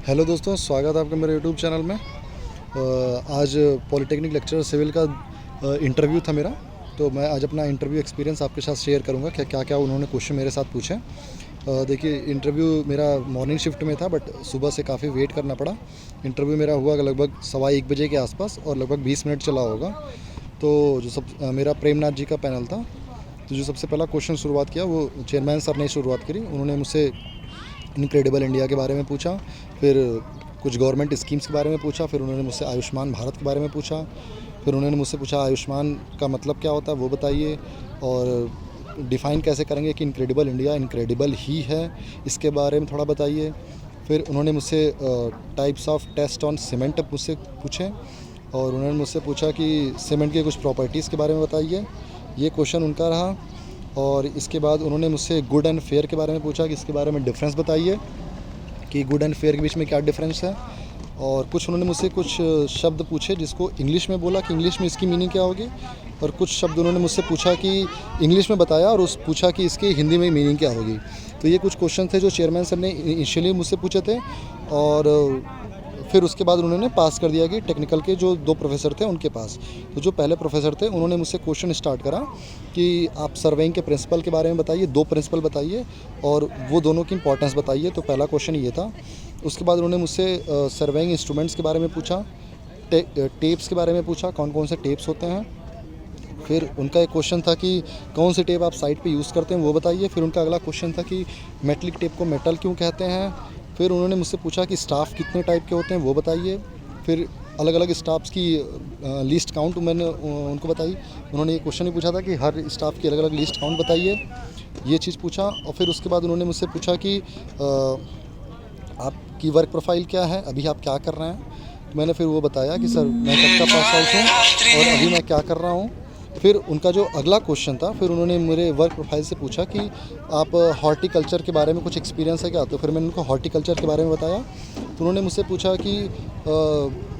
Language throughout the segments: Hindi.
हेलो दोस्तों, स्वागत है आपका मेरे यूट्यूब चैनल में। आज पॉलिटेक्निक लेक्चरर सिविल का इंटरव्यू था मेरा। तो मैं आज अपना इंटरव्यू एक्सपीरियंस आपके साथ शेयर करूंगा कि क्या क्या उन्होंने क्वेश्चन मेरे साथ पूछे। देखिए, इंटरव्यू मेरा मॉर्निंग शिफ्ट में था, बट सुबह से काफ़ी वेट करना पड़ा। इंटरव्यू मेरा हुआ लगभग 1:15 के आसपास और लगभग 20 मिनट चला होगा। तो मेरा प्रेमनाथ जी का पैनल था। तो जो सबसे पहला क्वेश्चन शुरुआत किया वो चेयरमैन सर ने शुरुआत करी। उन्होंने मुझसे इनक्रेडिबल इंडिया के बारे में पूछा, फिर कुछ गवर्नमेंट स्कीम्स के बारे में पूछा, फिर उन्होंने मुझसे आयुष्मान भारत के बारे में पूछा, फिर उन्होंने मुझसे पूछा आयुष्मान का मतलब क्या होता है वो बताइए, और डिफ़ाइन कैसे करेंगे कि इनक्रेडिबल इंडिया इनक्रेडिबल ही है, इसके बारे में थोड़ा बताइए। फिर उन्होंने मुझसे types of test on cement मुझसे पूछे, और उन्होंने मुझसे पूछा कि सीमेंट के कुछ प्रॉपर्टीज़ के बारे में बताइए। ये क्वेश्चन उनका रहा। और इसके बाद उन्होंने मुझसे गुड एंड फेयर के बारे में पूछा कि इसके बारे में डिफरेंस बताइए कि गुड एंड फेयर के बीच में क्या डिफरेंस है। और कुछ उन्होंने मुझसे कुछ शब्द पूछे जिसको इंग्लिश में बोला कि इंग्लिश में इसकी मीनिंग क्या होगी, और कुछ शब्द उन्होंने मुझसे पूछा कि इंग्लिश में बताया और उस पूछा कि इसकी हिंदी में मीनिंग क्या होगी। तो ये कुछ क्वेश्चन थे जो चेयरमैन सर ने इनिशियली मुझसे पूछे थे। और फिर उसके बाद उन्होंने पास कर दिया कि टेक्निकल के जो 2 प्रोफेसर थे उनके पास। तो जो पहले प्रोफेसर थे उन्होंने मुझसे क्वेश्चन स्टार्ट करा कि आप सर्वेइंग के प्रिंसिपल के बारे में बताइए, 2 प्रिंसिपल बताइए और वो दोनों की इंपॉर्टेंस बताइए। तो पहला क्वेश्चन ये था। उसके बाद उन्होंने मुझसे सर्वेइंग इंस्ट्रूमेंट्स के बारे में पूछा, टेप्स के बारे में पूछा, कौन कौन से टेप्स होते हैं। फिर उनका एक क्वेश्चन था कि कौन से टेप आप साइट पे यूज़ करते हैं वो बताइए। फिर उनका अगला क्वेश्चन था कि मेटलिक टेप को मेटल क्यों कहते हैं। फिर उन्होंने मुझसे पूछा कि स्टाफ कितने टाइप के होते हैं वो बताइए। फिर अलग अलग स्टाफ्स की लिस्ट काउंट मैंने उनको बताई। उन्होंने ये क्वेश्चन भी पूछा था कि हर स्टाफ की अलग अलग लिस्ट काउंट बताइए, ये चीज़ पूछा। और फिर उसके बाद उन्होंने मुझसे पूछा कि आपकी वर्क प्रोफाइल क्या है, अभी आप क्या कर रहे हैं। मैंने फिर वो बताया कि सर मैं कब का पास आउट हूँ और अभी मैं क्या कर रहा हूँ। फिर उनका जो अगला क्वेश्चन था, फिर उन्होंने मेरे वर्क प्रोफाइल से पूछा कि आप हॉर्टिकल्चर के बारे में कुछ एक्सपीरियंस है क्या। तो फिर मैंने उनको हॉर्टिकल्चर के बारे में बताया। तो उन्होंने मुझसे पूछा कि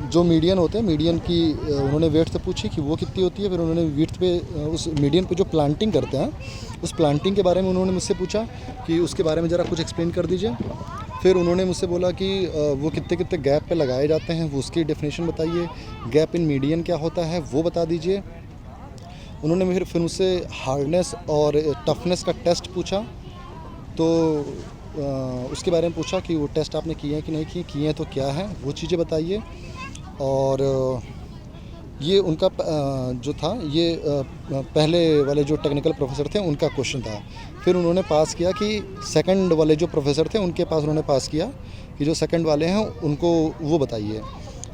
जो मीडियन होते हैं, मीडियन की उन्होंने वेट पूछी कि वो कितनी होती है। फिर उन्होंने वीट पे उस मीडियन पे जो प्लांटिंग करते हैं उस प्लांटिंग के बारे में उन्होंने मुझसे पूछा कि उसके बारे में ज़रा कुछ एक्सप्लेन कर दीजिए। फिर उन्होंने मुझसे बोला कि वो कितने कितने गैप पे लगाए जाते हैं, वो उसकी डेफिनेशन बताइए। गैप इन मीडियन क्या होता है वो बता दीजिए। उन्होंने फिर मुझसे हार्डनेस और टफनेस का टेस्ट पूछा। तो उसके बारे में पूछा कि वो टेस्ट आपने किए हैं कि नहीं किए हैं तो क्या है वो चीज़ें बताइए। और ये उनका जो था ये पहले वाले जो टेक्निकल प्रोफेसर थे उनका क्वेश्चन था। फिर उन्होंने पास किया कि सेकंड वाले जो प्रोफेसर थे उनके पास उन्होंने पास किया कि जो सेकंड वाले हैं उनको वो बताइए।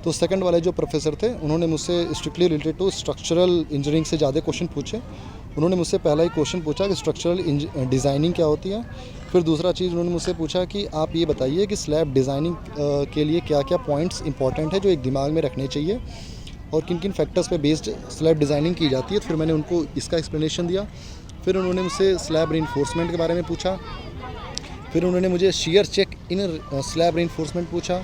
तो सेकंड वाले जो प्रोफेसर थे उन्होंने मुझसे strictly related to structural engineering से ज़्यादा क्वेश्चन पूछे। उन्होंने मुझसे पहला ही क्वेश्चन पूछा कि स्ट्रक्चरल डिज़ाइनिंग क्या होती है। फिर दूसरा चीज़ उन्होंने मुझसे पूछा कि आप ये बताइए कि स्लैब डिज़ाइनिंग के लिए क्या क्या पॉइंट्स इंपॉर्टेंट है जो एक दिमाग में रखने चाहिए, और किन किन फैक्टर्स पे बेस्ड स्लैब डिज़ाइनिंग की जाती है। तो फिर मैंने उनको इसका एक्सप्लेनेशन दिया। फिर उन्होंने मुझसे स्लैब रीइंफोर्समेंट के बारे में पूछा। फिर उन्होंने मुझे shear check in slab reinforcement पूछा।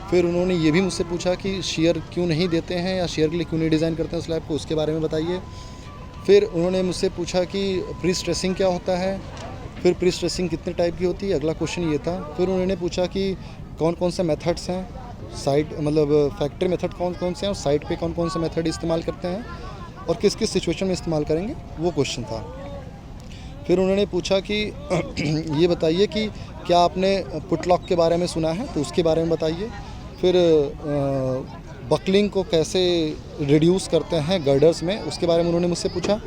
फिर उन्होंने ये भी मुझसे पूछा कि शियर क्यों नहीं देते हैं या शियर के लिए क्यों नहीं डिज़ाइन करते हैं स्लैब को, उसके बारे में बताइए। फिर उन्होंने मुझसे पूछा कि प्री स्ट्रेसिंग क्या होता है, फिर प्री स्ट्रेसिंग कितने टाइप की होती है, अगला क्वेश्चन ये था। फिर उन्होंने पूछा कि कौन कौन से मेथड्स हैं, साइट मतलब फैक्ट्री मेथड कौन कौन से हैं और साइट पे कौन कौन से मेथड इस्तेमाल करते हैं और किस किस सिचुएशन में इस्तेमाल करेंगे, वो क्वेश्चन था। फिर उन्होंने पूछा कि ये बताइए कि क्या आपने पुटलॉक के बारे में सुना है, तो उसके बारे में बताइए। फिर बकलिंग को कैसे रिड्यूस करते हैं गर्डर्स में, उसके बारे में उन्होंने मुझसे पूछा।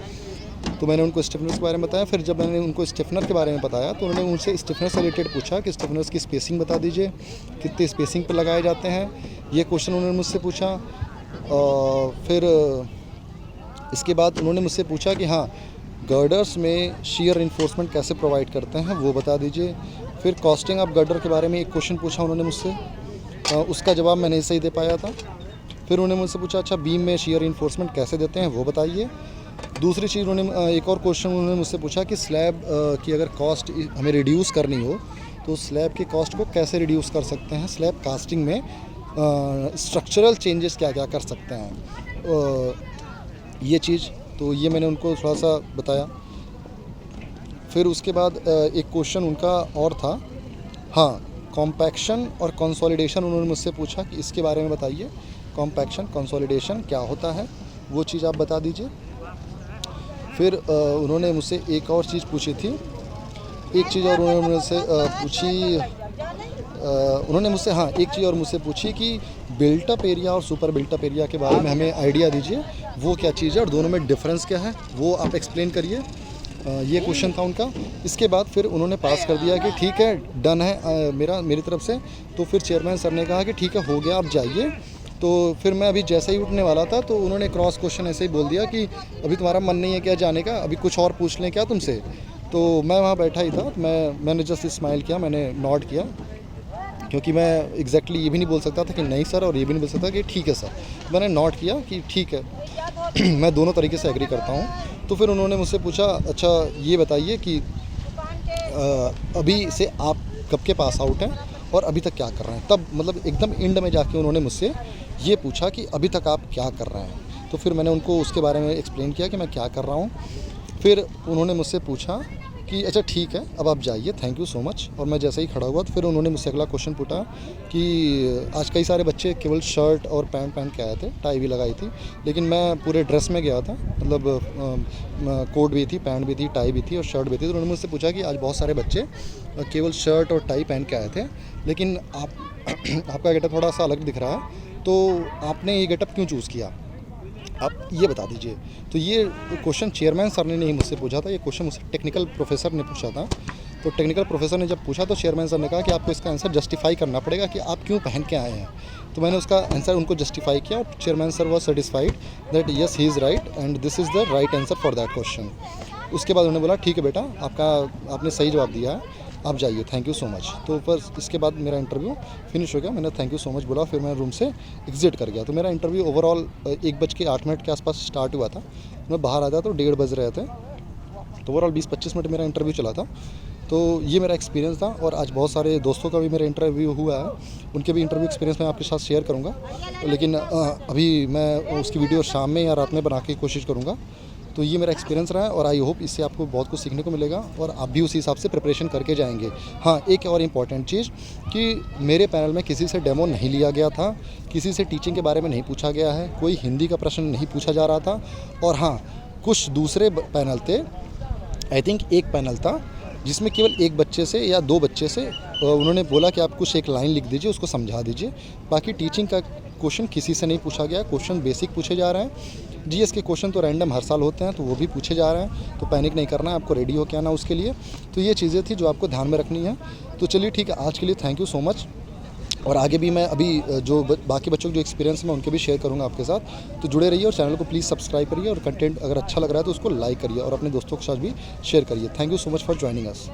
तो मैंने उनको स्टिफनर्स के बारे में बताया। फिर जब मैंने उनको स्टिफनर के बारे में बताया तो उन्होंने मुझसे स्टिफनर से रिलेटेड पूछा कि स्टिफनर्स की स्पेसिंग बता दीजिए, कितने स्पेसिंग पर लगाए जाते हैं, ये क्वेश्चन उन्होंने मुझसे पूछा। फिर इसके बाद उन्होंने मुझसे पूछा कि हाँ, गर्डर्स में शियर इन्फोर्समेंट कैसे प्रोवाइड करते हैं वो बता दीजिए। फिर कॉस्टिंग ऑफ गर्डर के बारे में एक क्वेश्चन पूछा उन्होंने मुझसे, उसका जवाब मैं नहीं सही दे पाया था। फिर उन्होंने मुझसे पूछा अच्छा बीम में शियर इन्फोर्समेंट कैसे देते हैं वो बताइए। दूसरी चीज़ उन्होंने एक और क्वेश्चन उन्होंने मुझसे पूछा कि स्लैब की अगर कॉस्ट हमें रिड्यूस करनी हो तो स्लैब की कॉस्ट को कैसे रिड्यूस कर सकते हैं, स्लैब कास्टिंग में स्ट्रक्चरल चेंजेस क्या क्या कर सकते हैं, ये चीज़। तो ये मैंने उनको थोड़ा सा बताया। फिर उसके बाद एक क्वेश्चन उनका और था, हाँ, कॉम्पैक्शन और कंसोलिडेशन उन्होंने मुझसे पूछा कि इसके बारे में बताइए, कॉम्पैक्शन कंसोलिडेशन क्या होता है, वो चीज़ आप बता दीजिए। फिर उन्होंने मुझसे एक और चीज़ पूछी थी, एक चीज़ और उन्होंने मुझसे पूछी, उन्होंने मुझसे हाँ एक चीज़ और मुझसे पूछी कि बिल्टअप एरिया और सुपर बिल्टअप एरिया के बारे में हमें आइडिया दीजिए, वो क्या चीज़ है और दोनों में डिफरेंस क्या है, वो आप एक्सप्लेन करिए। ये क्वेश्चन था उनका। इसके बाद फिर उन्होंने पास कर दिया कि ठीक है, डन है मेरी तरफ से। तो फिर चेयरमैन सर ने कहा कि ठीक है, हो गया, आप जाइए। तो फिर मैं अभी जैसे ही उठने वाला था तो उन्होंने क्रॉस क्वेश्चन ऐसे ही बोल दिया कि अभी तुम्हारा मन नहीं है क्या जाने का, अभी कुछ और पूछ लें क्या तुमसे। तो मैं वहाँ बैठा ही था, मैंने जस्ट स्माइल किया, मैंने नॉड किया, क्योंकि मैं एग्जैक्टली ये भी नहीं बोल सकता था कि नहीं सर और ये भी नहीं बोल सकता कि ठीक है सर। मैंने नोट किया कि ठीक है मैं दोनों तरीके से एग्री करता हूँ। तो फिर उन्होंने मुझसे पूछा, अच्छा ये बताइए कि अभी से आप कब के पास आउट हैं और अभी तक क्या कर रहे हैं। तब मतलब एकदम एंड में जाके उन्होंने मुझसे ये पूछा कि अभी तक आप क्या कर रहे हैं। तो फिर मैंने उनको उसके बारे में एक्सप्लेन किया कि मैं क्या कर रहा हूँ। फिर उन्होंने मुझसे पूछा कि अच्छा ठीक है, अब आप जाइए, थैंक यू सो मच। और मैं जैसे ही खड़ा हुआ तो फिर उन्होंने मुझसे अगला क्वेश्चन पूछा कि आज कई सारे बच्चे केवल शर्ट और पैंट पहन के आए थे, टाई भी लगाई थी, लेकिन मैं पूरे ड्रेस में गया था, मतलब कोट भी थी, पैंट भी थी, टाई भी थी और शर्ट भी थी। तो उन्होंने मुझसे पूछा कि आज बहुत सारे बच्चे केवल शर्ट और टाई पहन के आए थे, लेकिन आपका गेटअप थोड़ा सा अलग दिख रहा है, तो आपने ये गेटअप क्यों चूज़ किया, आप ये बता दीजिए। तो ये क्वेश्चन चेयरमैन सर ने नहीं मुझसे पूछा था, ये क्वेश्चन मुझसे टेक्निकल प्रोफेसर ने पूछा था। तो टेक्निकल प्रोफेसर ने जब पूछा तो चेयरमैन सर ने कहा कि आपको इसका आंसर जस्टिफाई करना पड़ेगा कि आप क्यों पहन के आए हैं। तो मैंने उसका आंसर उनको जस्टिफाई किया और chairman sir was satisfied that yes he is right and this is the right answer for that question. उसके बाद उन्होंने बोला ठीक है बेटा, आपने सही जवाब दिया है, आप जाइए, थैंक यू सो मच। तो बस इसके बाद मेरा इंटरव्यू फिनिश हो गया, मैंने थैंक यू सो मच बोला, फिर मैं रूम से एग्जिट कर गया। तो मेरा इंटरव्यू ओवरऑल 1:08 के आसपास स्टार्ट हुआ था, मैं बाहर आया तो 1:30 बज रहे थे, तो ओवरऑल 20-25 मिनट मेरा इंटरव्यू चला था। तो ये मेरा एक्सपीरियंस था और आज बहुत सारे दोस्तों का भी मेरा इंटरव्यू हुआ है, उनके भी इंटरव्यू एक्सपीरियंस मैं आपके साथ शेयर करूँगा, लेकिन अभी मैं उसकी वीडियो शाम में या रात में बना के कोशिश करूँगा। तो ये मेरा एक्सपीरियंस रहा है और आई होप इससे आपको बहुत कुछ सीखने को मिलेगा और आप भी उसी हिसाब से प्रिपरेशन करके जाएंगे। हाँ, एक और इम्पॉर्टेंट चीज़ कि मेरे पैनल में किसी से डेमो नहीं लिया गया था, किसी से टीचिंग के बारे में नहीं पूछा गया है, कोई हिंदी का प्रश्न नहीं पूछा जा रहा था। और हाँ, कुछ दूसरे पैनल थे, आई थिंक एक पैनल था जिसमें केवल एक बच्चे से या दो बच्चे से उन्होंने बोला कि आप कुछ एक लाइन लिख दीजिए, उसको समझा दीजिए। बाकी टीचिंग का क्वेश्चन किसी से नहीं पूछा गया, क्वेश्चन बेसिक पूछे जा रहे हैं। जीएस के क्वेश्चन तो रैंडम हर साल होते हैं, तो वो भी पूछे जा रहे हैं, तो पैनिक नहीं करना है, आपको रेडी होकर आना उसके लिए। तो ये चीज़ें थी जो आपको ध्यान में रखनी है। तो चलिए ठीक है, आज के लिए थैंक यू सो मच। और आगे भी मैं अभी जो बाकी बच्चों के जो एक्सपीरियंस मैं उनके भी शेयर करूंगा आपके साथ। तो जुड़े रहिए और चैनल को प्लीज़ सब्सक्राइब करिए और कंटेंट अगर अच्छा लग रहा है तो उसको लाइक करिए और अपने दोस्तों के साथ भी शेयर करिए। Thank you so much for joining us.